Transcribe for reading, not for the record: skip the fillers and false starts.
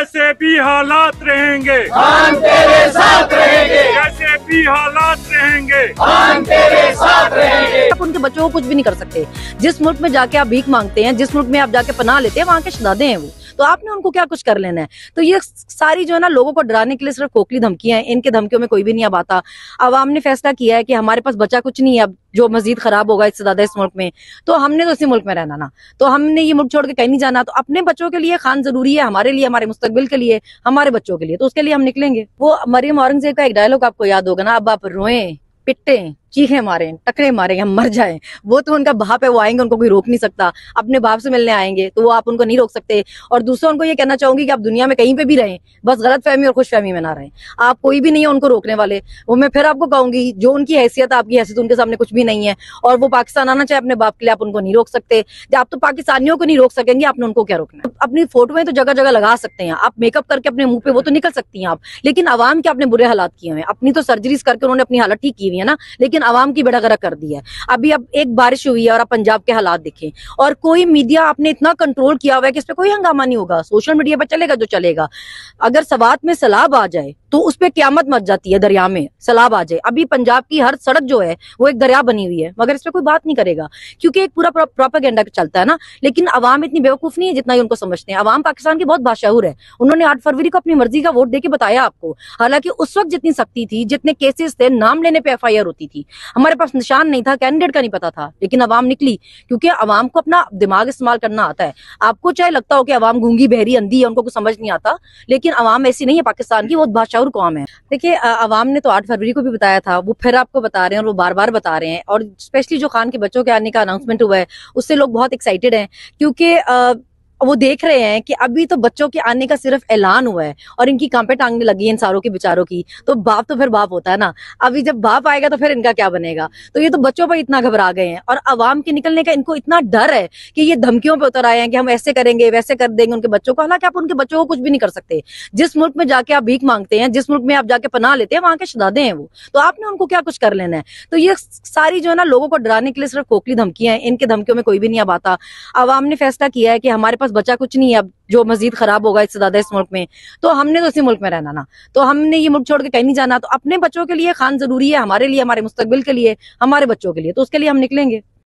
जैसे भी हालात रहेंगे हम तेरे साथ रहेंगे। जैसे भी हालात रहेंगे हम तेरे साथ रहेंगे। आप उनके बच्चों को कुछ भी नहीं कर सकते। जिस मुल्क में जाके आप भीख मांगते हैं, जिस मुल्क में आप जाके पनाह लेते हैं, वहाँ के शहजादे हैं वो, तो आपने उनको क्या कुछ कर लेना है। तो ये सारी जो है ना लोगों को डराने के लिए सिर्फ खोखली धमकियां हैं। इनके धमकियों में कोई भी नहीं अब आता। अवाम ने फैसला किया है कि हमारे पास बचा कुछ नहीं है अब जो मजीद खराब होगा इससे ज्यादा इस मुल्क में, तो हमने तो इसी मुल्क में रहना ना, तो हमने ये मुल्क छोड़ के कहीं नहीं जाना। तो अपने बच्चों के लिए खान जरूरी है, हमारे लिए, हमारे मुस्तकबिल के लिए, हमारे बच्चों के लिए, तो उसके लिए हम निकलेंगे। वो मरियम औरंगजेब का एक डायलॉग आपको याद होगा ना, अब आप रोएं, पिटें, चीखे मारें, टकरे मारें, हम मर जाएं, वो तो उनका बाप है, वो आएंगे, उनको कोई रोक नहीं सकता। अपने बाप से मिलने आएंगे तो वो आप उनको नहीं रोक सकते। और दूसरा उनको ये कहना चाहूंगी कि आप दुनिया में कहीं पे भी रहें, बस गलतफहमी और खुशफहमी में ना रहें। आप कोई भी नहीं है उनको रोकने वाले। वो मैं फिर आपको कहूंगी, जो उनकी हैसियत, आपकी हैसियत उनके सामने कुछ भी नहीं है। और वो पाकिस्तान आना चाहे अपने बाप के लिए, आप उनको नहीं रोक सकते। जब आप तो पाकिस्तानियों को नहीं रोक सकेंगे, आपने उनको क्या रोकना। अपनी फोटोएं तो जगह जगह लगा सकते हैं आप, मेकअप करके अपने मुंह पे वो तो निकल सकती हैं आप, लेकिन अवाम के आपने बुरे हालात किए हैं। अपनी तो सर्जरीज करके उन्होंने अपनी हालत ठीक की हुई है ना, लेकिन अवाम की बेड़ा कर दी है। अभी अब एक बारिश हुई है और आप पंजाब के हालात देखें, और कोई मीडिया आपने इतना कंट्रोल किया हुआ है कि इस पे कोई हंगामा नहीं होगा। सोशल मीडिया पे चलेगा जो चलेगा। अगर सवात में सैलाब आ जाए तो उस पे क्यामत मच जाती है, दरिया में सैलाब आ जाए। अभी पंजाब की हर सड़क जो है वो एक दरिया बनी हुई है, मगर इस पे कोई बात नहीं करेगा क्योंकि एक पूरा प्रोपेगेंडा चलता है ना। लेकिन अवाम इतनी बेवकूफ नहीं है जितना ही उनको समझते हैं। अवाम पाकिस्तान की बहुत बाशाऊर है। उन्होंने 8 फरवरी को अपनी मर्जी का वोट देके बताया आपको। हालांकि उस वक्त जितनी सख्ती थी, जितने केसेस थे, नाम लेने पे FIR होती थी, हमारे पास निशान नहीं था, कैंडिडेट का नहीं पता था, लेकिन अवाम निकली क्योंकि अवाम को अपना दिमाग इस्तेमाल करना आता है। आपको चाहे लगता हो कि अवाम गूंगी बहरी अंधी है, उनको कुछ समझ नहीं आता, लेकिन अवाम ऐसी नहीं है। पाकिस्तान की बहुत बाशाऊर कौम है। देखिए, अवाम ने तो 8 फरवरी को भी बताया था, वो फिर आपको बता रहे हैं और वो बार बार बता रहे हैं। और स्पेशली जो खान के बच्चों के आने का अनाउंसमेंट हुआ है, उससे लोग बहुत एक्साइटेड हैं क्योंकि वो देख रहे हैं कि अभी तो बच्चों के आने का सिर्फ ऐलान हुआ है और इनकी कांपे टांगने लगी है इन सारों के बेचारों की। तो बाप तो फिर बाप होता है ना। अभी जब बाप आएगा तो फिर इनका क्या बनेगा। तो ये तो बच्चों पर इतना घबरा गए हैं और अवाम के निकलने का इनको इतना डर है कि ये धमकियों पे उतर आए हैं कि हम ऐसे करेंगे, वैसे कर देंगे उनके बच्चों को। हालांकि आप उनके बच्चों को कुछ भी नहीं कर सकते। जिस मुल्क में जाके आप भीख मांगते हैं, जिस मुल्क में आप जाके पनाह लेते हैं, वहां के शहजादे हैं वो, तो आपने उनको क्या कुछ कर लेना है। तो ये सारी जो है ना लोगों को डराने के लिए सिर्फ खोखली धमकियां हैं। इनके धमकियों में कोई भी नहीं अब आता। अवाम ने फैसला किया है कि हमारे पास बचा कुछ नहीं है अब जो मजीद खराब होगा इससे ज्यादा इस मुल्क में, तो हमने तो इसी मुल्क में रहना ना, तो हमने ये मुल्क छोड़ के कहीं नहीं जाना। तो अपने बच्चों के लिए खान जरूरी है, हमारे लिए, हमारे मुस्तकबिल के लिए, हमारे बच्चों के लिए, तो उसके लिए हम निकलेंगे।